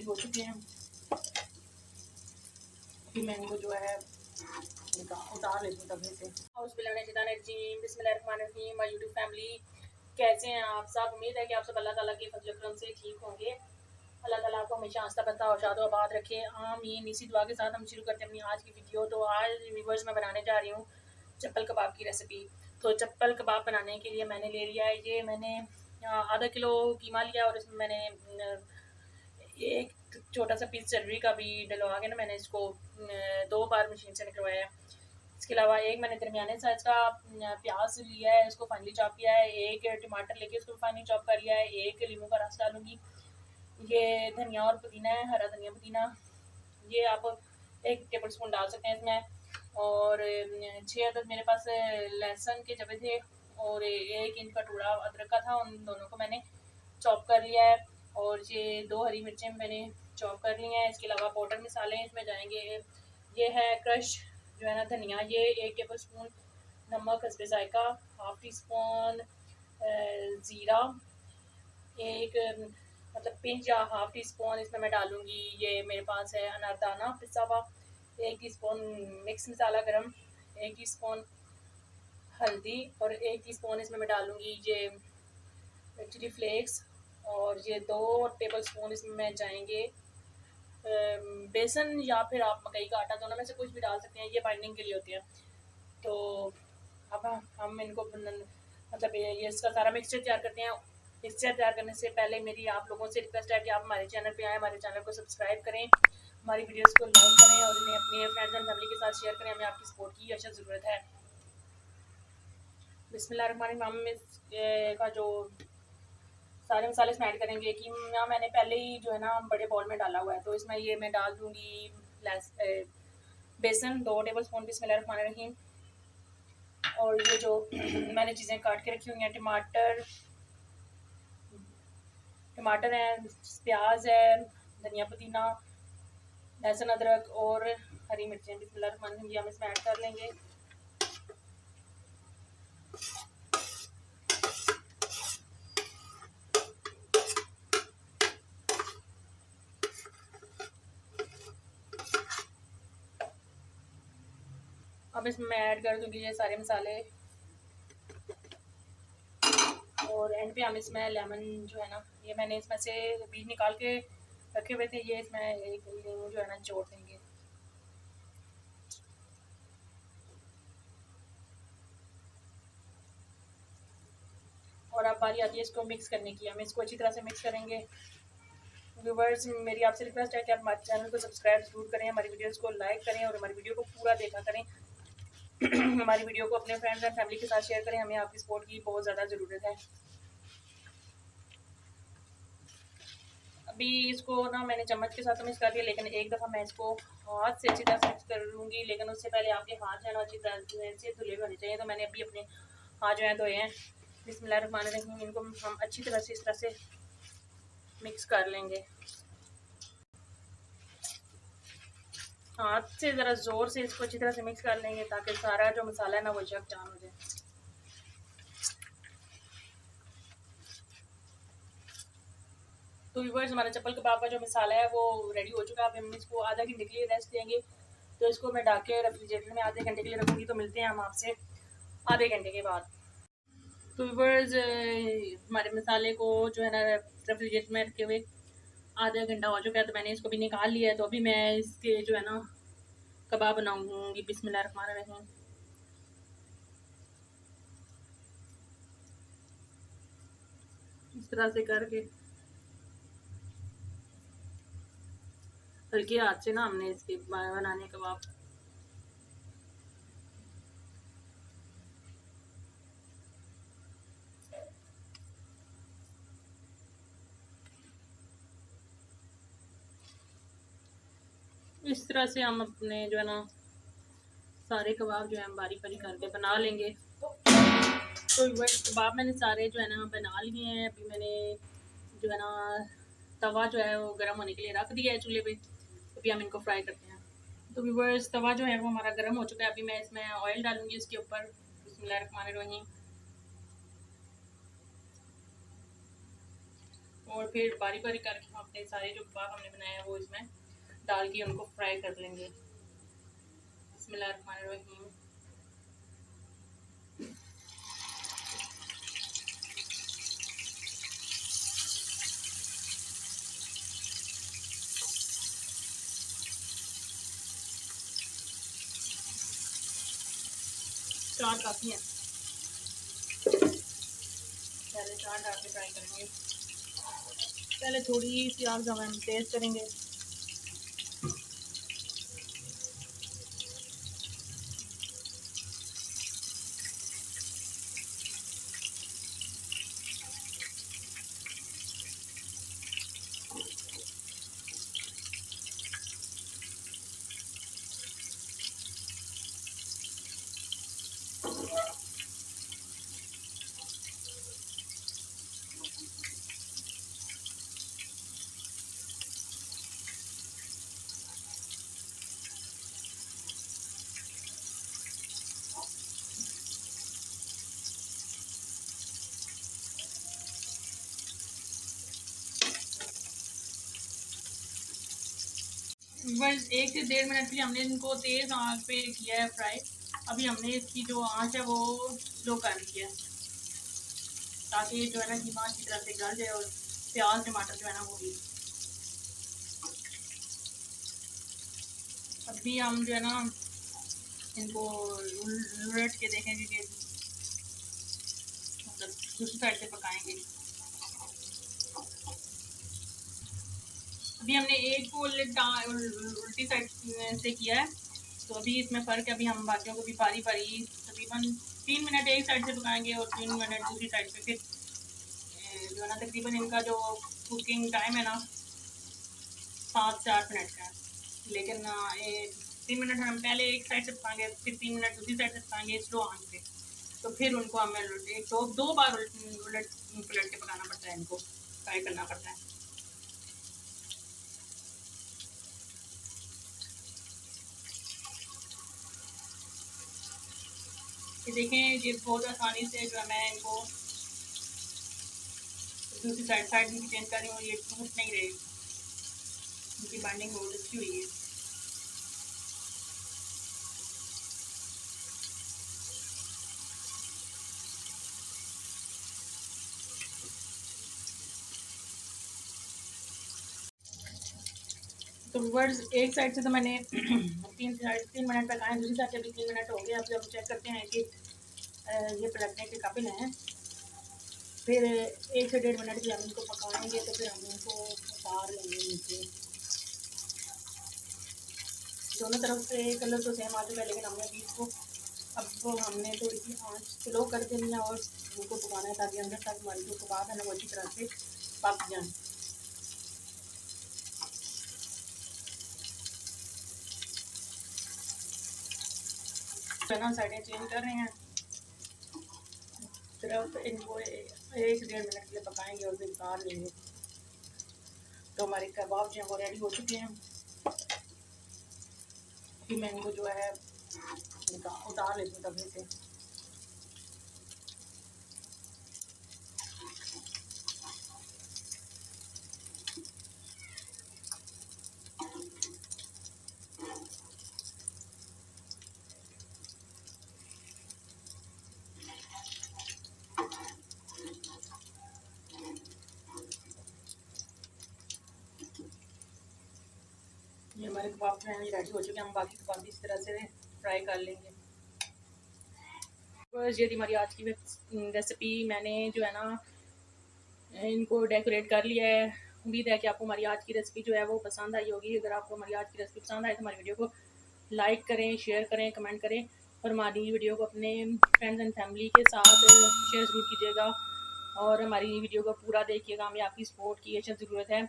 हो चुके हैं। अभी मैं इनको जो है उतार लेती हूँ तवे से। बिस्मिल्लाहिर्रहमानिर्रहीम। माय यूट्यूब फैमिली, कैसे हैं आप सब? उम्मीद है कि आप सब अल्लाह ताला के फजल करम से ठीक होंगे। अल्लाह ताला आपको हमेशा आस्था बनता और शाद आबाद रखे, आमीन। इसी दुआ के साथ हम शुरू करते हैं अपनी आज की वीडियो। तो आज व्यूअर्स मैं बनाने जा रही हूँ चप्पल कबाब की रेसिपी। तो चप्पल कबाब बनाने के लिए मैंने ले लिया है, ये मैंने आधा किलो कीमा लिया और इसमें मैंने एक छोटा सा पीस चर्बी का भी डलवा के ना मैंने इसको 2 बार मशीन से निकलवाया है। इसके अलावा एक मैंने दरमियाने साइज का प्याज लिया है, इसको फाइनली चॉप किया है। एक टमाटर लेके इसको फाइनली चॉप कर लिया है। एक लीमू का रस डालूंगी। ये धनिया और पुदीना है, हरा धनिया पुदीना, ये आप 1 टेबल स्पून डाल सकते हैं इसमें। और 6 अदद मेरे पास लहसुन के जबे थे और 1 इंच का टुकड़ा अदरक का था, उन दोनों को मैंने चॉप कर लिया है। और ये 2 हरी मिर्चें मैंने चॉप कर ली हैं। इसके अलावा पाउडर मसाले इसमें जाएंगे। ये है क्रश जो है ना धनिया, ये 1 टेबल स्पून, नमक हस्बे जायका, हाफ टी स्पून ज़ीरा, एक मतलब पिंच या हाफ टी स्पून इसमें मैं डालूंगी। ये मेरे पास है अनारदाना पिसा हुआ, 1 टीस्पून मिक्स मसाला गरम, 1 टीस्पून हल्दी और 1 टीस्पून इसमें मैं डालूंगी ये चिली फ्लेक्स। और ये 2 टेबल स्पून इसमें जाएंगे बेसन या फिर आप मकई का आटा, दोनों में से कुछ भी डाल सकते हैं, ये बाइंडिंग के लिए होती है। तो अब हम इनको मतलब ये इसका सारा मिक्सचर तैयार करते हैं। मिक्सचर तैयार करने से पहले मेरी आप लोगों से रिक्वेस्ट है कि आप हमारे चैनल पे आएँ, हमारे चैनल को सब्सक्राइब करें, हमारी वीडियोस को लाइक करें और इन्हें अपने फ्रेंड्स एंड फैमिली के साथ शेयर करें। हमें आपकी सपोर्ट की अच्छा ज़रूरत है। बिस्मिल्लाहिर्रहमानिर्रहीम का जो सारे मसाले इसमें ऐड करेंगे कि मैंने पहले ही जो है ना बड़े बाउल में डाला हुआ है। तो इसमें ये मैं डाल दूँगी बेसन 2 टेबल स्पून, बिस्मिल्लाहिर्रहमानिर्रहीम। और ये जो मैंने चीज़ें काट के रखी हुई हैं, टमाटर है, प्याज है, धनिया पुदीना, लहसुन अदरक और हरी मिर्चें, बिस्मिल्लाहिर्रहमानिर्रहीम हम इसमें ऐड कर लेंगे। अब इसमें मैं ऐड कर दूँगी ये सारे मसाले और एंड पे हम इसमें लेमन जो है ना, ये मैंने इसमें से बीज निकाल के रखे हुए थे, ये इसमें एक लीमू जो है ना जोड़ देंगे। और अब बारी आती है इसको मिक्स करने की। हम इसको अच्छी तरह से मिक्स करेंगे। व्यूवर्स, मेरी आपसे रिक्वेस्ट है कि आप हमारे चैनल को सब्सक्राइब जरूर करें, हमारी वीडियोस को लाइक करें और हमारी वीडियो को पूरा देखा करें। हमारी वीडियो को अपने फ्रेंड्स एंड फैमिली के साथ शेयर करें, हमें आपकी सपोर्ट की बहुत ज़्यादा ज़रूरत है। अभी इसको ना मैंने चम्मच के साथ मिक्स कर दिया, लेकिन एक दफ़ा मैं इसको हाथ से अच्छी तरह से मिक्स कर लूँगी। लेकिन उससे पहले आपके हाथ जो है ना अच्छी तरह से धुले हुए होने चाहिए। तो मैंने अभी अपने हाथ जो है धोए हैं। बिस्मिल्लाहिर्रहमानिर्रहीम, इनको हम अच्छी तरह से इस तरह से मिक्स कर लेंगे। हाथ से ज़रा ज़ोर से इसको अच्छी तरह से मिक्स कर लेंगे ताकि सारा जो मसाला है ना वो यकजान हो जाए। तो व्यूअर्स, हमारा चप्पल कबाब का जो मसाला है वो रेडी हो चुका है। अब हम इसको आधा घंटे के लिए रेस्ट देंगे। तो इसको मैं ढक के रेफ्रिजरेटर में आधे घंटे के लिए रखूँगी। तो मिलते हैं हम आपसे आधे घंटे के बाद। तो व्यूअर्स, हमारे मसाले को जो है ना रेफ्रिजरेटर में रखे हुए आधा घंटा हो चुका है। तो मैंने इसको भी निकाल लिया है। तो अभी मैं इसके जो है ना कबाब बनाऊँगी। बिस्मिल्लाहिर्रहमानिर्रहीम। इस तरह से करके हल्के हाथ से ना हमने इसके बनाने कबाब। इस तरह से हम अपने जो है ना सारे कबाब जो है हम बारीक बारीक करके बना लेंगे। तो वही कबाब मैंने सारे जो है ना बना लिए हैं। अभी मैंने जो है ना तवा जो है वो गर्म होने के लिए रख दिया है चूल्हे पे। अभी हम इनको फ्राई करते हैं। तो व्यूअर्स, तवा जो है वो हमारा गर्म हो चुका है। अभी मैं इसमें ऑयल डालूंगी इसके ऊपर। बिस्मिल्लाहिर्रहमानिर्रहीम। और फिर बारी बारी करके हम अपने सारे जो कबाब हमने बनाए हैं वो इसमें डाल के उनको फ्राई कर लेंगे। बिस्मिल्लाहिर्रहमानिर्रहीम। चार काफ़ी है, पहले चार डाल के फ्राई करेंगे। पहले थोड़ी सी आग हम तेज़ करेंगे। बस 1 से 1.5 मिनट के लिए हमने इनको तेज़ आंच पे किया है फ्राई। अभी हमने इसकी जो आंच है वो स्लो कर दी है, ताकि जो है ना कीमा अच्छी तरह से गल जाए और प्याज टमाटर जो है ना वो भी। अभी हम जो है ना इनको उलट के देखेंगे कि मतलब दूसरी साइड से पकाएंगे। अभी हमने एक को उल्टी साइड से किया है, तो अभी इसमें फ़र्क है। अभी हम बाकियों को भी बारी बारी तकरीबन 3 मिनट एक साइड से पकाएंगे और 3 मिनट दूसरी साइड पे। फिर जो है ना तकरीबन इनका जो कुकिंग टाइम है ना 7 से 8 मिनट का है। लेकिन 3 मिनट हम पहले एक साइड से पकाएंगे, फिर 3 मिनट दूसरी साइड से पकाएंगे स्लो आंच पे। तो फिर उनको हमें दो बार उलट पलट के पकाना पड़ता है, इनको फ्राई करना पड़ता है। ये देखें, ये बहुत आसानी से जो है मैं इनको दूसरी साइड भी चेंज कर रही हूँ, ये टूट नहीं रही, इनकी बाइंडिंग बहुत अच्छी हुई है। तो वर्ड्स एक साइड से तो मैंने 3 मिनट तक आए, दूसरी साइड से भी 3 मिनट हो गए। अब जब चेक करते हैं कि ये पलटने के काबिल हैं, फिर 1 से 1.5 मिनट भी हम इनको पकाएंगे, तो फिर हम इनको उतार लेंगे नीचे। दोनों तरफ से कलर तो सेम आ चुका है, लेकिन हमने अभी इसको अब हमने थोड़ी सी आँच स्लो कर देनी है और उनको पकाना है, ताकि अंदर तक हमारी जो कबाब है ना वो अच्छी तरह से पक जाए। साइडें चेंज कर रहे हैं, सिर्फ इनको 1 से 1.5 मिनट के लिए पकाएंगे और फिर उतार लेंगे। तो हमारे कबाब जो है वो रेडी हो चुके हैं। अभी मैं इनको जो है उतार लेती हूँ तवे से। ये हमारे कबाब जो है रेडी हो चुके हैं। हम बाकी कबाब भी इस तरह से फ्राई कर लेंगे। बस ये थी हमारी आज की रेसिपी। मैंने जो है ना इनको डेकोरेट कर लिया है। उम्मीद है कि आपको हमारी आज की रेसिपी जो है वो पसंद आई होगी। अगर आपको हमारी आज की रेसिपी पसंद आए तो हमारी वीडियो को लाइक करें, शेयर करें, कमेंट करें और हमारी वीडियो को अपने फ्रेंड्स एंड फैमिली के साथ शेयर ज़रूर कीजिएगा। और हमारी वीडियो को पूरा देखिएगा, हमें आपकी सपोर्ट की ज़रूरत है।